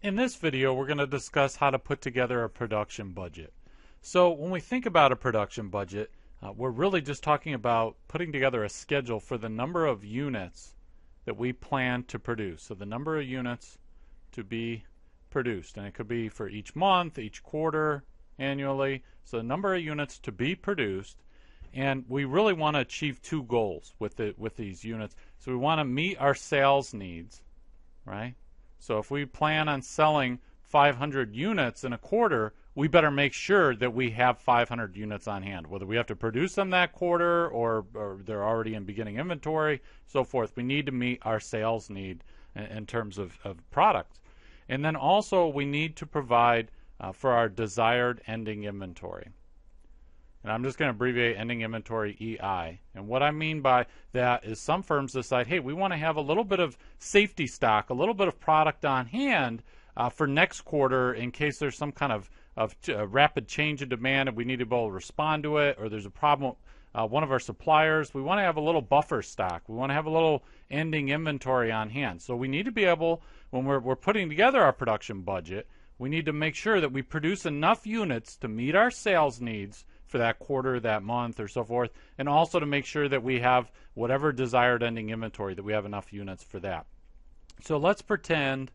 In this video, we're going to discuss how to put together a production budget. So when we think about a production budget, we're really just talking about putting together a schedule for the number of units that we plan to produce. So the number of units to be produced, and it could be for each month, each quarter, annually. So the number of units to be produced, and we really want to achieve two goals with these units. So we want to meet our sales needs, right? So if we plan on selling 500 units in a quarter, we better make sure that we have 500 units on hand, whether we have to produce them that quarter or they're already in beginning inventory, so forth. We need to meet our sales need in terms of product. And then also we need to provide for our desired ending inventory. And I'm just going to abbreviate ending inventory EI. And what I mean by that is some firms decide, hey, we want to have a little bit of safety stock, a little bit of product on hand for next quarter in case there's some kind of rapid change in demand and we need to be able to respond to it, or there's a problem one of our suppliers. We want to have a little buffer stock. We want to have a little ending inventory on hand. So we need to be able, when we're putting together our production budget, we need to make sure that we produce enough units to meet our sales needs for that quarter, that month, or so forth, and also to make sure that we have whatever desired ending inventory, that we have enough units for that. So let's pretend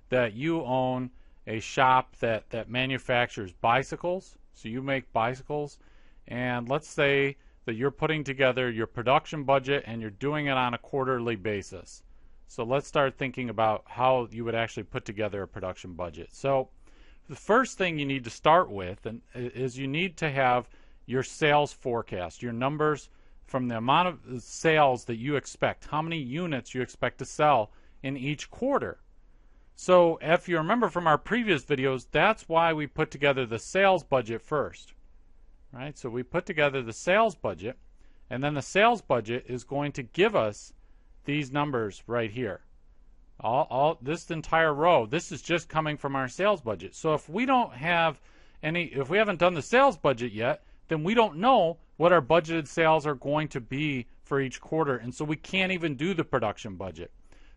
that you own a shop that manufactures bicycles. So you make bicycles, and let's say that you're putting together your production budget and you're doing it on a quarterly basis. So let's start thinking about how you would actually put together a production budget. So the first thing you need to start with is you need to have your sales forecast, your numbers from the amount of sales that you expect, how many units you expect to sell in each quarter. So if you remember from our previous videos, that's why we put together the sales budget first, right? So we put together the sales budget, and then the sales budget is going to give us these numbers right here. All this entire row, this is just coming from our sales budget. So if we don't have if we haven't done the sales budget yet, then we don't know what our budgeted sales are going to be for each quarter, and so we can't even do the production budget.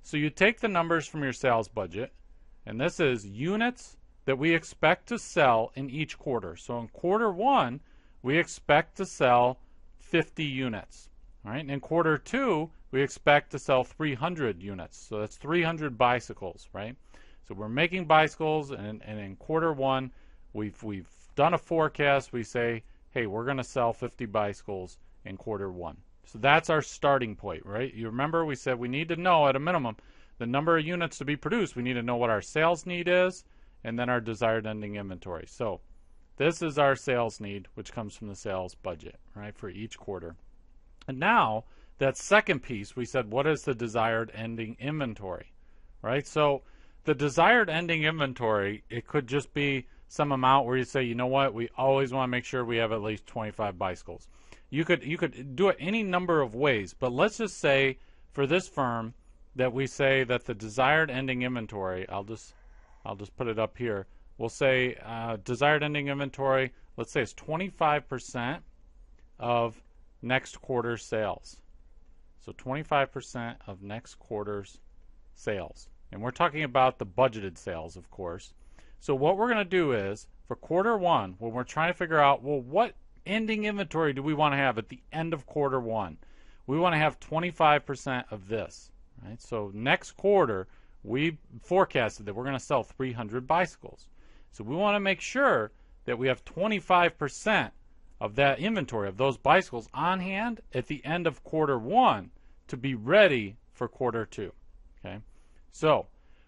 So you take the numbers from your sales budget, and this is units that we expect to sell in each quarter. So in quarter one, we expect to sell 50 units. All right? And in quarter two, we expect to sell 300 units. So that's 300 bicycles, right? So we're making bicycles, and in quarter one, we've done a forecast. We say, hey, we're going to sell 50 bicycles in quarter one. So that's our starting point, right? You remember we said we need to know at a minimum the number of units to be produced. We need to know what our sales need is and then our desired ending inventory. So this is our sales need, which comes from the sales budget, right, for each quarter. And now that second piece, we said, what is the desired ending inventory, right? So the desired ending inventory, it could just be some amount where you say, you know what, we always want to make sure we have at least 25 bicycles. You could do it any number of ways, but let's just say for this firm that we say that the desired ending inventory, I'll just put it up here. We'll say desired ending inventory, let's say it's 25% of next quarter's sales. So 25% of next quarter's sales. And we're talking about the budgeted sales, of course. So what we're going to do is, for quarter one, when we're trying to figure out, well, what ending inventory do we want to have at the end of quarter one? We want to have 25% of this, right? So next quarter, we forecasted that we're going to sell 300 bicycles. So we want to make sure that we have 25% of that inventory, of those bicycles, on hand at the end of quarter one to be ready for quarter two, okay? So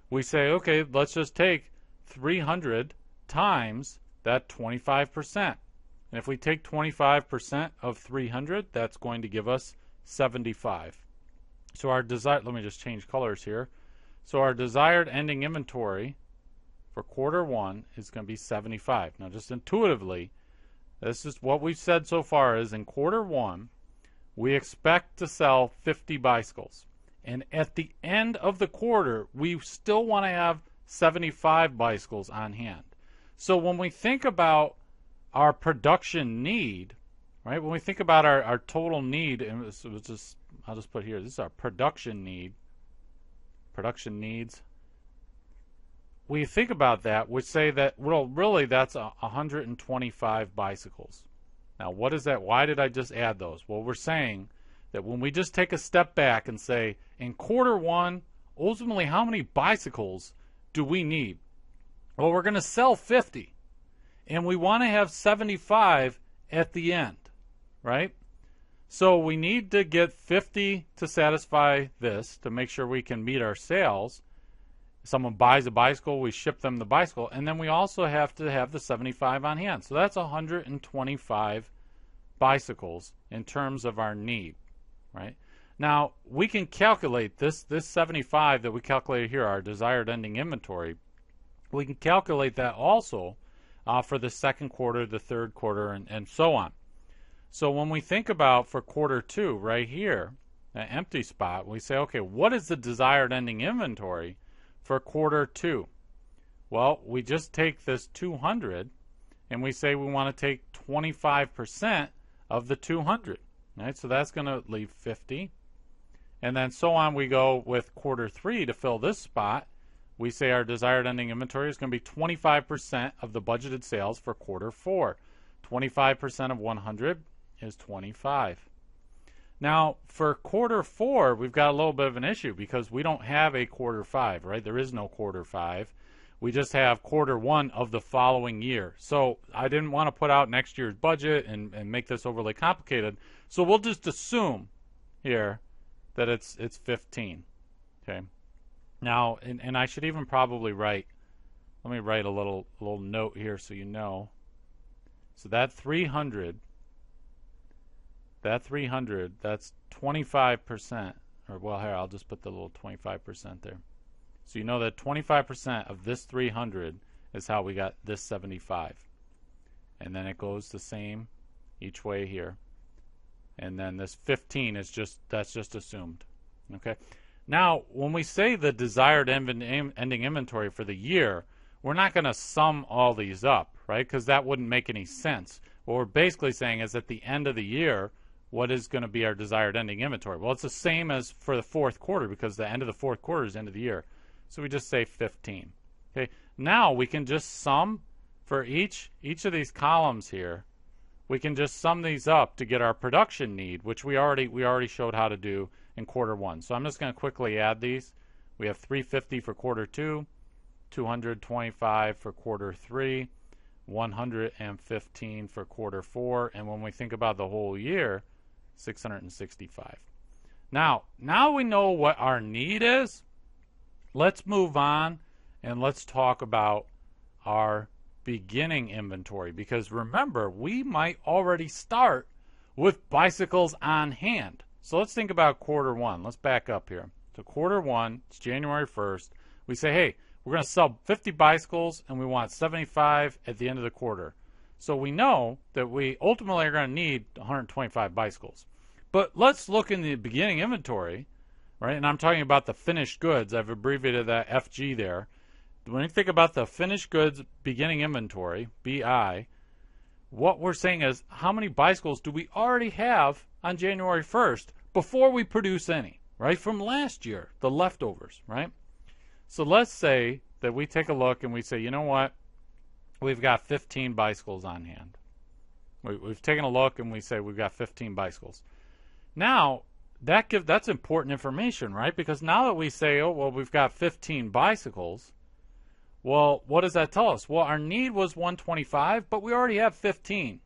we say, okay, let's just take 300 times that 25%. And if we take 25% of 300, that's going to give us 75. So our desired, let me just change colors here. So our desired ending inventory for quarter one is going to be 75. Now just intuitively, this is what we've said so far is in quarter one, we expect to sell 50 bicycles. And at the end of the quarter, we still want to have 75 bicycles on hand. So when we think about our production need, right? When we think about our total need, and I'll just put here, this is our production need. Production needs we think about that, we say that, well, really that's 125 bicycles. Now, what is that? Why did I just add those? Well, we're saying that when we just take a step back and say, in quarter one, ultimately, how many bicycles do we need? Well, we're going to sell 50, and we want to have 75 at the end, right? So we need to get 50 to satisfy this, to make sure we can meet our sales. Someone buys a bicycle, we ship them the bicycle, and then we also have to have the 75 on hand. So that's 125 bicycles in terms of our need, right? Now, we can calculate this 75 that we calculated here, our desired ending inventory. We can calculate that also for the second quarter, the third quarter, and so on. So when we think about for quarter two, right here, an empty spot, we say, okay, what is the desired ending inventory for quarter two? Well, we just take this 200 and we say we want to take 25% of the 200, right? So that's going to leave 50. And then so on we go with quarter three to fill this spot. We say our desired ending inventory is going to be 25% of the budgeted sales for quarter four. 25% of 100 is 25. Now, for quarter four, we've got a little bit of an issue because we don't have a quarter five, right? There is no quarter five. We just have quarter one of the following year. So I didn't want to put out next year's budget and make this overly complicated. So we'll just assume here that it's 15. Okay. Now, and I should even probably write, let me write a little note here so you know. So that 300, that's 25%, or well, here, I'll just put the little 25% there. So you know that 25% of this 300 is how we got this 75. And then it goes the same each way here. And then this 15 is that's just assumed. Okay. Now, when we say the desired ending inventory for the year, we're not going to sum all these up, right? Because that wouldn't make any sense. What we're basically saying is at the end of the year, what is going to be our desired ending inventory? Well, it's the same as for the fourth quarter because the end of the fourth quarter is end of the year. So we just say 15. Okay. Now we can just sum for each of these columns here. We can just sum these up to get our production need, which we already showed how to do in quarter one. So I'm just going to quickly add these. We have 350 for quarter two, 225 for quarter three, 115 for quarter four, and when we think about the whole year, 665. Now we know what our need is. Let's move on and let's talk about our beginning inventory, because remember, we might already start with bicycles on hand. So let's think about quarter one. Let's back up here. So quarter one, it's January 1st. We say, hey, we're going to sell 50 bicycles and we want 75 at the end of the quarter. So we know that we ultimately are going to need 125 bicycles. But let's look in the beginning inventory, right? And I'm talking about the finished goods. I've abbreviated that FG there. When you think about the finished goods beginning inventory, BI, what we're saying is how many bicycles do we already have on January 1st before we produce any, right? From last year, the leftovers, right? So let's say that we take a look and we say, you know what? We've got 15 bicycles on hand. We've taken a look and we say we've got 15 bicycles. Now, that's important information, right? Because now that we say, oh, well, we've got 15 bicycles, well, what does that tell us? Well, our need was 125, but we already have 15.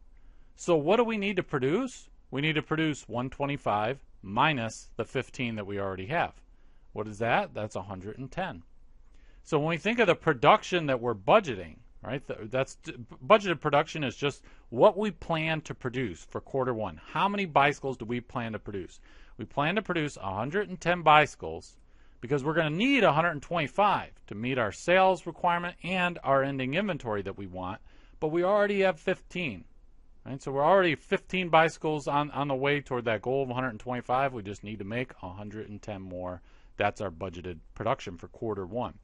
So what do we need to produce? We need to produce 125 minus the 15 that we already have. What is that? That's 110. So when we think of the production that we're budgeting, right, that's budgeted production is just what we plan to produce for quarter one. How many bicycles do we plan to produce? We plan to produce 110 bicycles because we're going to need 125 to meet our sales requirement and our ending inventory that we want, but we already have 15. Right? So we're already 15 bicycles on the way toward that goal of 125. We just need to make 110 more. That's our budgeted production for quarter one.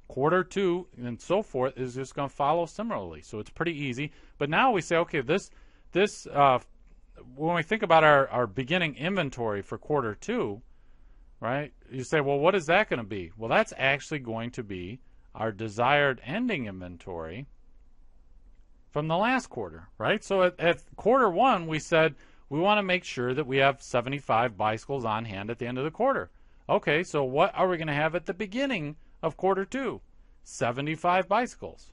Quarter two and so forth is just going to follow similarly. So it's pretty easy. But now we say, okay, this when we think about our beginning inventory for quarter two, right, you say, well, what is that going to be? Well, that's actually going to be our desired ending inventory from the last quarter, right? So at quarter one, we said we want to make sure that we have 75 bicycles on hand at the end of the quarter. Okay, so what are we going to have at the beginning of quarter two? 75 bicycles,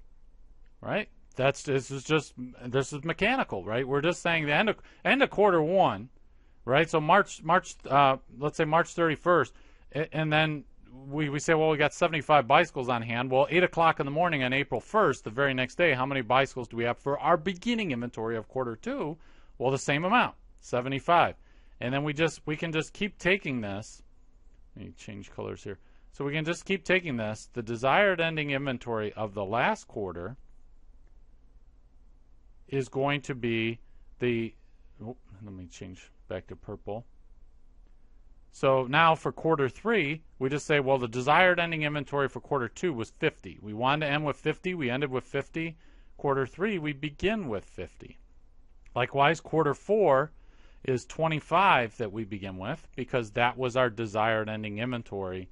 right? This is mechanical, right? We're just saying the end of quarter one, right? So let's say March 31st, and then we say, well, we got 75 bicycles on hand. Well, 8 o'clock in the morning on April 1st, the very next day, how many bicycles do we have for our beginning inventory of quarter two? Well, the same amount, 75. And then we can just keep taking this. Let me change colors here. So we can just keep taking this. The desired ending inventory of the last quarter is going to be let me change back to purple. So now for quarter three, we just say, well, the desired ending inventory for quarter two was 50. We wanted to end with 50. We ended with 50. Quarter three, we begin with 50. Likewise, quarter four is 25 that we begin with because that was our desired ending inventory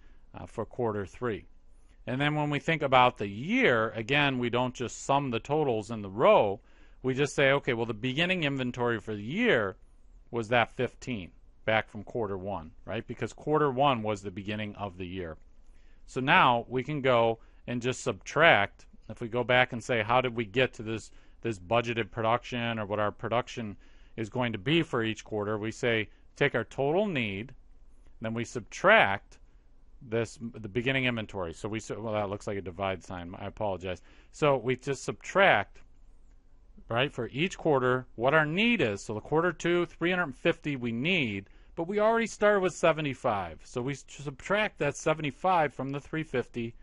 for quarter three. And then when we think about the year, again, we don't just sum the totals in the row. We just say, okay, well, the beginning inventory for the year was that 15 back from quarter one, right? Because quarter one was the beginning of the year. So now we can go and just subtract. If we go back and say, how did we get to this budgeted production, or what our production is going to be for each quarter, we say take our total need, then we subtract the beginning inventory. So well, that looks like a divide sign. I apologize. So we just subtract, right, for each quarter what our need is. So the quarter two, 350 we need, but we already started with 75. So we subtract that 75 from the 350,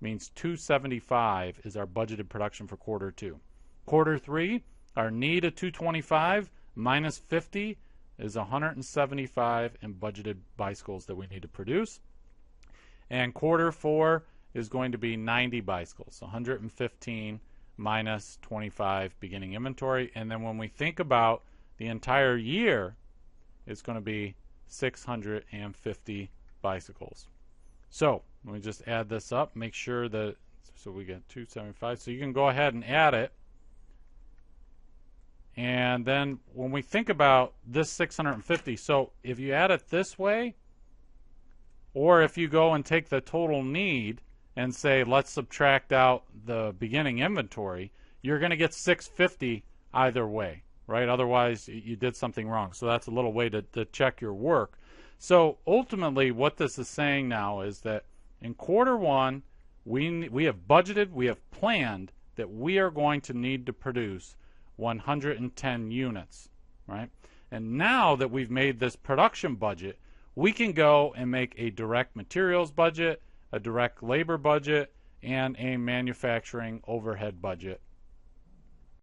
means 275 is our budgeted production for quarter two. Quarter three, our need of 225 minus 50 is 175 in budgeted bicycles that we need to produce. And quarter four is going to be 90 bicycles, 115 minus 25 beginning inventory. And then when we think about the entire year, it's going to be 650 bicycles. So let me just add this up, make sure that, so we get 275. So you can go ahead and add it. And then when we think about this 650, so if you add it this way, or if you go and take the total need and say, let's subtract out the beginning inventory, you're going to get 650 either way, right? Otherwise, you did something wrong. So that's a little way to check your work. So ultimately, what this is saying now is that in quarter one, we have budgeted, we have planned that we are going to need to produce 110 units, right? And now that we've made this production budget, we can go and make a direct materials budget, a direct labor budget, and a manufacturing overhead budget